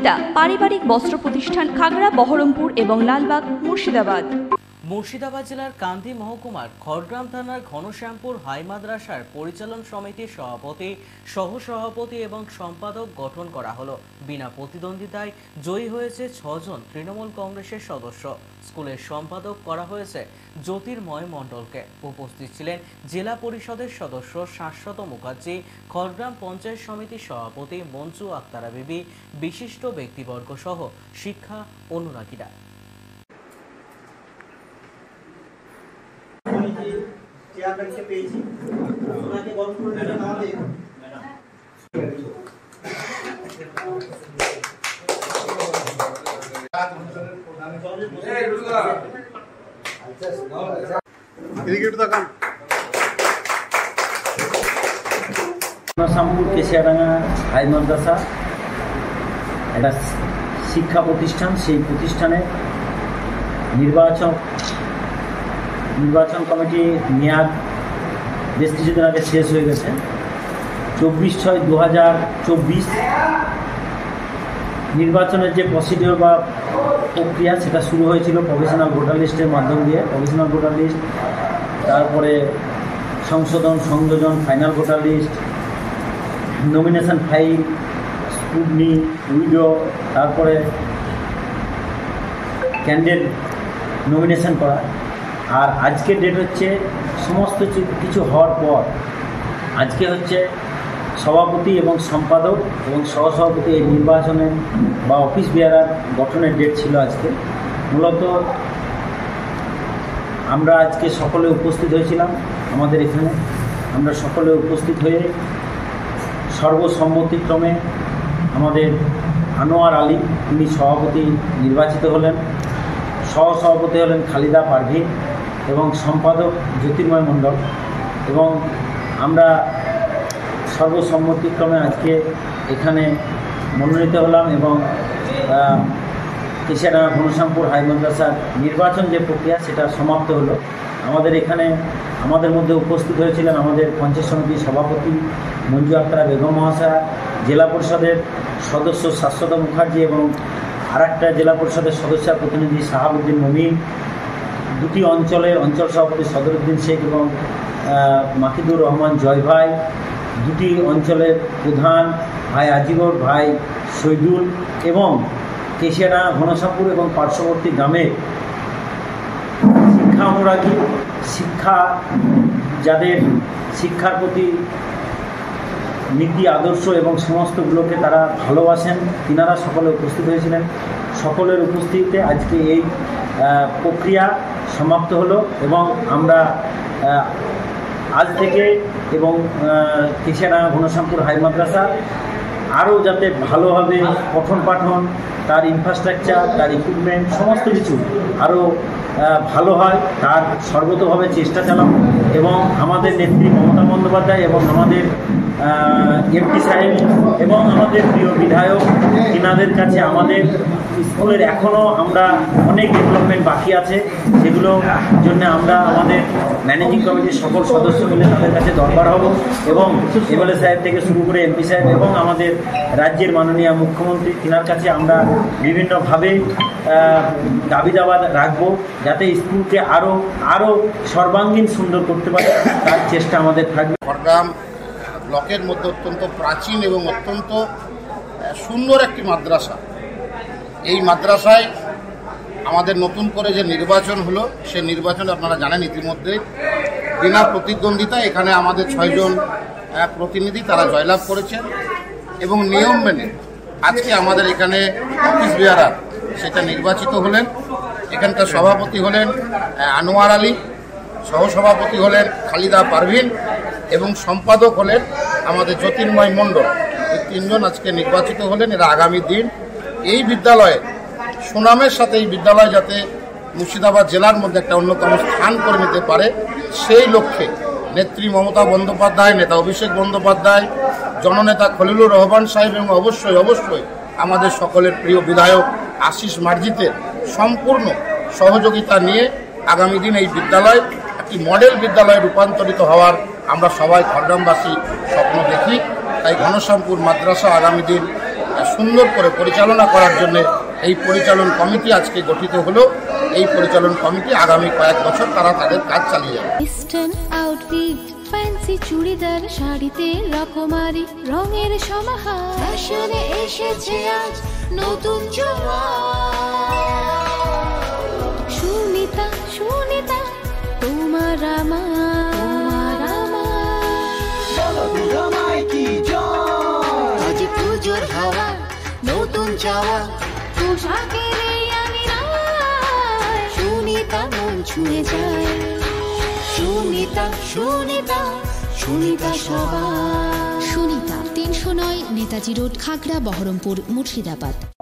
বিদ্যা পারিবারিক বস্ত্র প্রতিষ্ঠান খাগড়া, বহরমপুর এবং লালবাগ, মুর্শিদাবাদ। মুর্শিদাবাদ জেলার কান্দি মহকুমার খড়গ্রাম থানার ঘনশ্যামপুর হাই মাদ্রাসার পরিচালন সমিতির সভাপতি, সহসভাপতি এবং সম্পাদক গঠন করা হলো। বিনা প্রতিদ্বন্দ্বিতায় জয়ী হয়েছে 6 জন তৃণমূল কংগ্রেসের সদস্য। স্কুলের সম্পাদক করা হয়েছে জ্যোতির্ময় মণ্ডলকে। উপস্থিত ছিলেন জেলা পরিষদের সদস্য শাশ্বত মুখার্জি, খড়গ্রাম পঞ্চায়েত সমিতির সভাপতি মঞ্জু আক্তারা বিবি, বিশিষ্ট ব্যক্তিবর্গ সহ শিক্ষা অনুরাগীরা। ঘনশ্যামপুর কেশিয়াডাঙ্গা হাই মাদ্রাসা একটা শিক্ষা প্রতিষ্ঠান। সেই প্রতিষ্ঠানে নির্বাচন কমিটি মেয়াদ বেশ কিছুদিন আগে শেষ হয়ে গেছে। 24/6/2024 নির্বাচনের যে প্রসিডিওর বা প্রক্রিয়া সেটা শুরু হয়েছিল প্রফেশনাল ভোটার লিস্টের মাধ্যম দিয়ে। প্রফেশনাল ভোটার লিস্ট, তারপরে সংশোধন, সংযোজন, final voter list, nomination file, scrutiny, withdraw, তারপরে ক্যান্ডিডেট নমিনেশন করা। আর আজকের ডেট হচ্ছে সমস্ত কিছু হওয়ার পর আজকে হচ্ছে সভাপতি এবং সম্পাদক এবং সহসভাপতি এই নির্বাচনের বা অফিস বেয়ারার গঠনের ডেট ছিল আজকে। মূলত আমরা আজকে সকলে উপস্থিত হয়েছিলাম আমাদের এখানে। আমরা সকলে উপস্থিত হয়ে সর্বসম্মতিক্রমে আমাদের আনোয়ার আলী তিনি সভাপতি নির্বাচিত হলেন, সহসভাপতি হলেন খালিদা পারভিন এবং সম্পাদক জ্যোতির্ময় মণ্ডল। এবং আমরা সর্বসম্মতিক্রমে আজকে এখানে মনোনীত হলাম এবং কেশিয়াডাঙ্গা ঘনশ্যামপুর হাই মাদ্রাসার নির্বাচন যে প্রক্রিয়া সেটা সমাপ্ত হলো। আমাদের এখানে আমাদের মধ্যে উপস্থিত হয়েছিলেন আমাদের পঞ্চায়েত সমিতির সভাপতি মঞ্জু আক্তারা বেগম মহাশয়া, জেলা পরিষদের সদস্য শাশ্বত মুখার্জি এবং আরেকটা জেলা পরিষদের সদস্য প্রতিনিধি শাহাবুদ্দিন মমিন, দুটি অঞ্চলের অঞ্চল সভাপতি সদরুদ্দিন শেখ এবং মাকিদুর রহমান জয় ভাই, দুটি অঞ্চলের প্রধান ভাই আজিবর, ভাই শহীদুল এবং কেশিয়াডাঙ্গা ঘনশ্যামপুর এবং পার্শ্ববর্তী গ্রামের শিক্ষা অনুরাগী, যাদের শিক্ষার প্রতি নীতি আদর্শ এবং সমস্তগুলোকে তারা ভালোবাসেন, তিনারা সকলে উপস্থিত হয়েছিলেন। সকলের উপস্থিতিতে আজকে এই প্রক্রিয়া সমাপ্ত হলো এবং আমরা আজ থেকে এবং কেশিয়াডাঙ্গা ঘনশ্যামপুর হাই মাদ্রাসা আরও যাতে ভালোভাবে পঠন পাঠন, তার ইনফ্রাস্ট্রাকচার, তার ইকুইপমেন্ট সমস্ত কিছু আরও ভালো হয় তার সর্বতোভাবে চেষ্টা চালাবো। এবং আমাদের নেত্রী মমতা বন্দ্যোপাধ্যায় এবং আমাদের এমপি সাহেব এবং আমাদের প্রিয় বিধায়ক এনাদের কাছে আমাদের স্কুলের এখনও আমরা অনেক ডেভেলপমেন্ট বাকি আছে, সেগুলোর জন্য আমরা আমাদের ম্যানেজিং কমিটির সকল সদস্য মিলে তাদের কাছে দরবার হব এবং এমএলএ সাহেব থেকে শুরু করে এমপি সাহেব এবং আমাদের রাজ্যের মাননীয় মুখ্যমন্ত্রী তিনার কাছে আমরা বিভিন্নভাবে দাবি দাবা রাখবো যাতে স্কুলকে আরও সর্বাঙ্গীন সুন্দর করতে পারে, তার চেষ্টা আমাদের থাকবে। খড়গ্রাম ব্লকের মধ্যে অত্যন্ত প্রাচীন এবং অত্যন্ত সুন্দর একটি মাদ্রাসা। এই মাদ্রাসায় আমাদের নতুন করে যে নির্বাচন হলো সেই নির্বাচনে আপনারা জানেন ইতিমধ্যে বিনা প্রতিদ্বন্দ্বিতা এখানে আমাদের 6 জন প্রতিনিধি তারা জয়লাভ করেছেন এবং নিয়ম মেনে আজকে আমাদের এখানে অফিস বেয়ারার সেটা নির্বাচিত হলেন। এখানকার সভাপতি হলেন আনোয়ার আলী, সহসভাপতি হলেন খালিদা পারভিন এবং সম্পাদক হলেন আমাদের জ্যোতির্ময় মণ্ডল। এই 3 জন আজকে নির্বাচিত হলেন। এরা আগামী দিন এই বিদ্যালয়ে সুনামের সাথে এই বিদ্যালয় যাতে মুর্শিদাবাদ জেলার মধ্যে একটা অন্যতম স্থান করে নিতে পারে সেই লক্ষ্যে নেত্রী মমতা বন্দ্যোপাধ্যায়, নেতা অভিষেক বন্দ্যোপাধ্যায়, জননেতা খলিলুর রহমান সাহেব এবং অবশ্যই আমাদের সকলের প্রিয় বিধায়ক আশিস মার্জিতের সম্পূর্ণ সহযোগিতা নিয়ে আগামী দিন এই বিদ্যালয় একটি মডেল বিদ্যালয়ে রূপান্তরিত হওয়ার আমরা সবাই খড়গ্রামবাসী স্বপ্ন দেখি। তাই ঘনশ্যামপুর মাদ্রাসা আগামী দিন সুন্দর করে পরিচালনা করার জন্য এই পরিচালন কমিটি আজকে গঠিত হলো। এই পরিচালন কমিটি আগামী কয়েক বছর তারা তাদের কাজ চালিয়ে যাবে। ইস্টার্ন আউটফিট ফ্যান্সি চুড়িদার শাড়িতে রকমারি রঙের সমাহার ফ্যাশনে এসেছে আজ নতুন সুনিতা সুনিতা তোমার আমার আজ পুজোর হাওয়া নতুন চাওয়া পোশাকের এই আঙিনায় সুনিতা মন ছুঁয়ে যায়। সুনিতা সুনিতা সুনিতা সবার। সুনিতা 309 নেতাজি রোড, খাগড়া, বহরমপুর, মুর্শিদাবাদ।